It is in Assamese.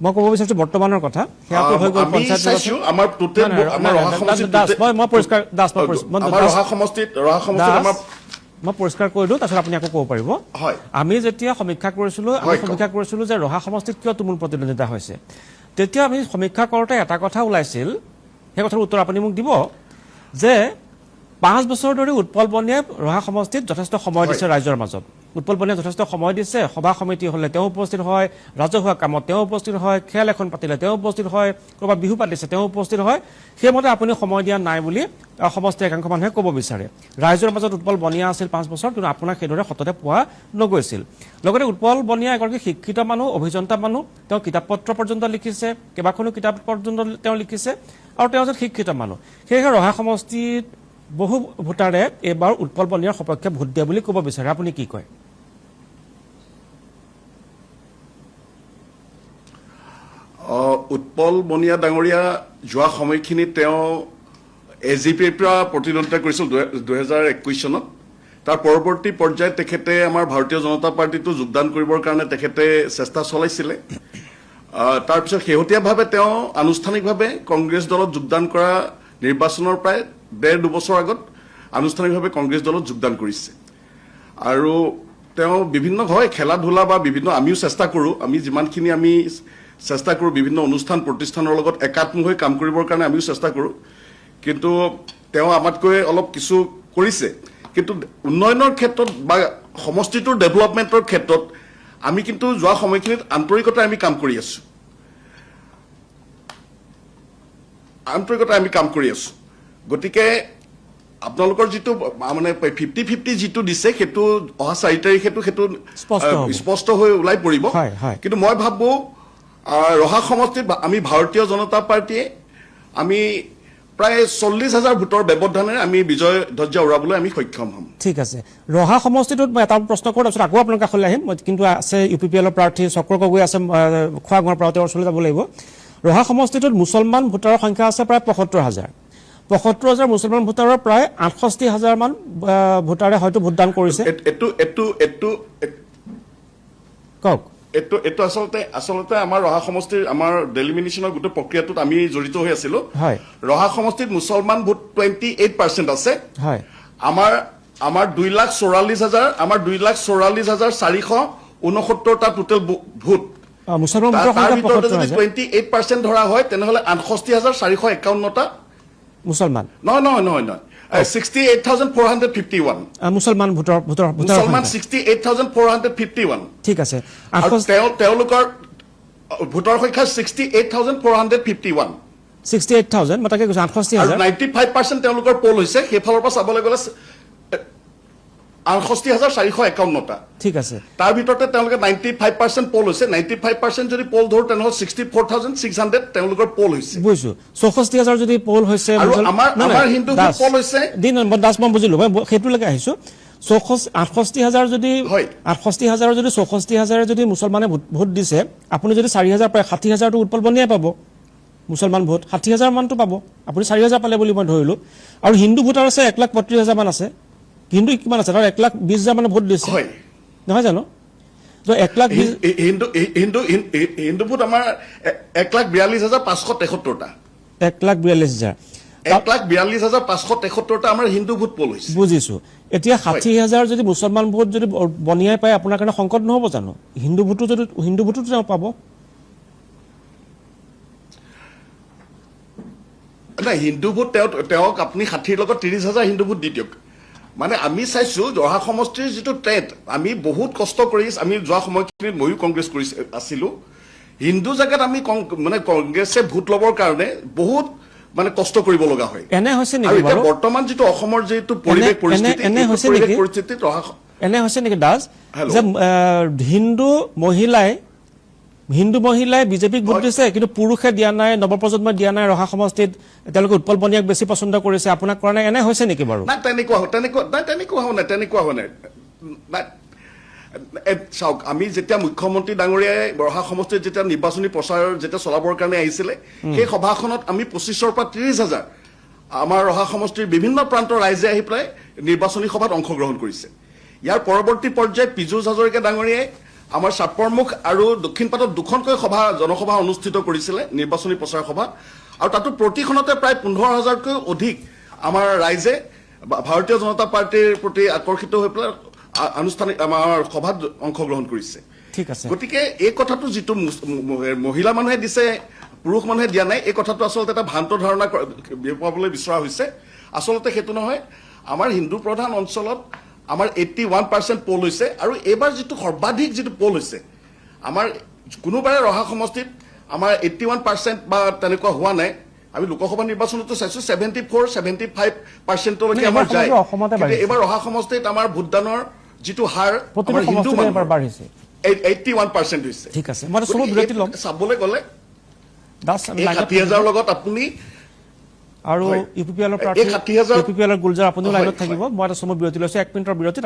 মই ক'ব বিচাৰিছো বৰ্তমানৰ কথা সেয়াটো হৈ গ'ল পঞ্চায়ত আমাৰ টোটেল আমাৰ ৰহা সমষ্টিত মই পৰিষ্কাৰ দাস আমাৰ ৰহা সমষ্টিত আমাৰ মই পৰিষ্কাৰ কৰি দিওঁ তাৰপিছত আপুনি আকৌ ক'ব পাৰিব আমি যেতিয়া সমীক্ষা কৰিছিলো যে ৰহা সমষ্টিত কিয় তুমুল প্ৰতিদ্বন্দ্বিতা হৈছে তেতিয়া আমি সমীক্ষা কৰোঁতে এটা কথা ওলাইছিল সেই কথাৰ উত্তৰ আপুনি মোক দিব যে 5 বছৰ ধৰি উৎপল বনিয়াই ৰহা সমষ্টিত যথেষ্ট সময় দিছে ৰাইজৰ মাজত উৎপল বনিয়াই যথেষ্ট সময় দিছে সভা সমিতি হলে তেওঁ উপস্থিত হয় ৰাজহুৱা কামত তেওঁ উপস্থিত হয় খেল এখন পাতিলে তেওঁ উপস্থিত হয় ক'ৰবাত বিহু পাতিছে তেওঁ উপস্থিত হয় সেইমতে আপুনি সময় দিয়া নাই বুলি সমষ্টিৰ একাংশ মানুহে ক'ব বিচাৰে ৰাইজৰ মাজত উৎপল বনিয়া আছিল 5 বছৰ কিন্তু আপোনাক সেইদৰে সততে পোৱা নগৈছিল লগতে উৎপল বনিয়া এগৰাকী শিক্ষিত মানুহ অভিযন্তা মানুহ তেওঁ কিতাপ পত্ৰ পৰ্যন্ত লিখিছে কেইবাখনো কিতাপ পৰ্যন্ত তেওঁ লিখিছে আৰু তেওঁ এজন শিক্ষিত মানুহ সেয়েহে ৰহা সমষ্টিত বহু ভোটাৰে এবাৰ উৎপল বনিয়াৰ সপক্ষে ভোট দিয়ে বুলি ক'ব বিচাৰে আপুনি কি কয় উৎপল বনিয়া ডাঙৰীয়া যোৱা সময়খিনিত তেওঁ এজিপিৰ পৰা প্ৰতিদ্বন্দ্বিতা কৰিছিল 2021 চনত তাৰ পৰৱৰ্তী পৰ্যায়ত তেখেতে আমাৰ ভাৰতীয় জনতা পাৰ্টিটো যোগদান কৰিবৰ কাৰণে তেখেতে চেষ্টা চলাইছিলে তাৰপিছত শেহতীয়াভাৱে তেওঁ আনুষ্ঠানিকভাৱে কংগ্ৰেছ দলত যোগদান কৰা নিৰ্বাচনৰ প্ৰায় 1.5-2 বছৰ আগত আনুষ্ঠানিকভাৱে কংগ্ৰেছ দলত যোগদান কৰিছে আৰু তেওঁ বিভিন্ন হয় খেলা ধূলা বা বিভিন্ন আমিও চেষ্টা কৰোঁ আমি যিমানখিনি আমি চেষ্টা কৰোঁ বিভিন্ন অনুষ্ঠান প্ৰতিষ্ঠানৰ লগত একাত্ম হৈ কাম কৰিবৰ কাৰণে আমিও চেষ্টা কৰোঁ কিন্তু তেওঁ আমাতকৈ অলপ কিছু কৰিছে কিন্তু উন্নয়নৰ ক্ষেত্ৰত বা সমষ্টিটোৰ ডেভেলপমেণ্টৰ ক্ষেত্ৰত আমি কিন্তু যোৱা সময়খিনিত আন্তৰিকতাৰে আমি কাম কৰি আছোঁ গতিকে আপোনালোকৰ যিটো মানে 50-50 যিটো দিছে সেইটো অহা 4 তাৰিখেতো সেইটো স্পষ্ট হৈ ওলাই পৰিব কিন্তু মই ভাবোঁ ৰহা সমষ্টিত আমি ভাৰতীয় জনতা পাৰ্টীয়ে আমি প্ৰায় 40,000 ভোটৰ ব্যৱধানেৰে আমি বিজয় ধ্বজা উৰাবলৈ আমি সক্ষম হ'ম ঠিক আছে ৰহা সমষ্টিটোত মই এটা প্ৰশ্ন কৰোঁ তাৰপিছত আকৌ আপোনাৰ কাষলৈ আহিম কিন্তু আছে UPPLৰ প্ৰাৰ্থী চক্ৰ গগৈ আছে খোৱাগাঁৱৰ পৰা তেওঁৰ ওচৰলৈ যাব লাগিব ৰহা সমষ্টিটোত মুছলমান ভোটাৰৰ সংখ্যা আছে প্ৰায় 75,000 মুছলমান ভোটাৰৰ প্ৰায় 68,000 মান ভোটাৰে হয়তো ভোটদান কৰিছে কওক এইটো আচলতে আমাৰ ৰহা সমষ্টিৰ আমাৰ ডেলিমিনেশ্যনৰ গোটেই প্ৰক্ৰিয়াটোত আমি জড়িত হৈ আছিলো ৰহা সমষ্টিত মুছলমান ভোট 28% আছে আমাৰ 2,44,000 আমাৰ 2,44,469টা টোটেল ভোট মুছলমান তাৰ ভিতৰতে যদি 28% ধৰা হয় তেনেহ'লে 68,451টা মুছলমান নহয় 68,451 মুছলমান ভোটাৰ 68,451 ঠিক আছে তেওঁলোকৰ ভোটাৰ সংখ্যা 68,451 মই তাকে কৈছো 68,000 95% তেওঁলোকৰ পোল হৈছে সেইফালৰ পৰা চাবলৈ গ'লে 68,451টা ঠিক আছে তাৰ ভিতৰতে তেওঁলোকে 95% পোল হৈছে 95% যদি পোল ধৰো তেনেহ'লে 64,600 তেওঁলোকৰ পোল হৈছে বুজিছো 64,000 যদি পোল হৈছে আৰু আমাৰ হিন্দু পোল হৈছে দিন দাস মই বুজিলো মই সেইটোলৈকে আহিছো 68,000 যদি 64,000 যদি মুছলমানে ভোট দিছে আপুনি যদি 4,000 প্ৰায় 60,000টো উৎপল বনিয়াই পাব মুছলমান ভোট 60,000 মানটো পাব আপুনি 4,000 পালে বুলি মই ধৰিলো আৰু হিন্দু ভোটাৰ আছে 1,35,000 মান আছে হিন্দু কিমান আছে তাৰ 1,20,000 মানে ভোট দিছে নহয় জানো তো 1,00,000 হিন্দু ভোট আমাৰ 1,42,573টা 1,42,000 1,42,573টা আমাৰ হিন্দু ভোট পোল হৈছে বুজিছো এতিয়া 60,000 যদি মুছলমান ভোট যদি বনিয়াই পায় আপোনাৰ কাৰণে সংকট নহব জানো হিন্দু ভোটো তেওঁ পাব না হিন্দু ভোট তেওঁক আপুনি 60ৰ লগত 30,000 হিন্দু ভোট দি দিয়ক মানে আমি চাইছো ৰহা সমষ্টিৰ যিটো ট্ৰেড আমি বহুত কষ্ট কৰি আমি যোৱা সময়খিনিত ময়ো কংগ্ৰেছ কৰি আছিলো হিন্দু জাগাত আমি মানে কংগ্ৰেছে ভোট ল'বৰ কাৰণে বহুত মানে কষ্ট কৰিব লগা হয় এনে হৈছে নেকি বাৰু বৰ্তমান যিটো অসমৰ যিটো পৰিৱেশ পৰিস্থিতি এনে হৈছে নেকি দাস যে হিন্দু মহিলাই বিজেপিক ভোট দিছে কিন্তু পুৰুষে দিয়া নাই নৱপ্ৰজন্মই দিয়া নাই ৰহা সমষ্টিত তেওঁলোকে উৎপল বনিয়াক বেছি পছন্দ কৰিছে আপোনাক কৰা নাই এনে হৈছে নেকি বাৰু নাই তেনেকুৱা হোৱা নাই চাওক আমি যেতিয়া মুখ্যমন্ত্ৰী ডাঙৰীয়াই ৰহা সমষ্টিত যেতিয়া নিৰ্বাচনী প্ৰচাৰ যেতিয়া চলাবৰ কাৰণে আহিছিলে সেই সভাখনত আমি 25,000 পৰা 30,000 আমাৰ ৰহা সমষ্টিৰ বিভিন্ন প্ৰান্তৰ ৰাইজে আহি পেলাই নিৰ্বাচনী সভাত অংশগ্ৰহণ কৰিছে ইয়াৰ পৰৱৰ্তী পৰ্যায়ত পীযুষ হাজৰিকা ডাঙৰীয়াই আমাৰ চাপৰমুখ আৰু দক্ষিণপাটত দুখনকৈ জনসভা অনুষ্ঠিত কৰিছিলে, নিৰ্বাচনী প্ৰচাৰ সভা, আৰু তাতো প্ৰতিখনতে প্ৰায় 15,000তকৈ অধিক আমাৰ ৰাইজে ভাৰতীয় জনতা পাৰ্টিৰ প্ৰতি আকৰ্ষিত হৈ পেলাই আনুষ্ঠানিক আমাৰ সভাত অংশগ্ৰহণ কৰিছে। ঠিক আছে। গতিকে এই কথাটো যিটো মহিলা মানুহে দিছে, পুৰুষ মানুহে দিয়া নাই, এই কথাটো আচলতে এটা ভ্ৰান্ত ধাৰণা বিয়পাবলৈ বিচৰা হৈছে। আচলতে সেইটো নহয়। আমাৰ হিন্দু প্ৰধান অঞ্চলত আমাৰ 81% পোল হৈছে, আৰু এইবাৰ যিটো সৰ্বাধিক যিটো পোল হৈছে, আমাৰ কোনোবাৰে ৰহা সমষ্টিত আমাৰ 81% বা তেনেকুৱা হোৱা নাই। আমি লোকসভা নিৰ্বাচনতো চাইছো 74-75%লৈকে আমাৰ যায়। এইবাৰ ৰহা সমষ্টিত আমাৰ ভোটদানৰ যিটো হাৰ আমাৰ হিন্দু মানুহ 81% হৈছে। ঠিক আছে, মই চমু বিৰতি ল'ম। চাবলৈ গ'লে দাস 60,000 লগত আপুনি আৰু ইউপিপিএলৰ প্ৰাৰ্থী ইউপিপিএলৰ গুলজাৰ আপুনিও লাইনত থাকিব। মই এটা চমু বিৰতি লৈছো, 1 মিনিটৰ বিৰতি।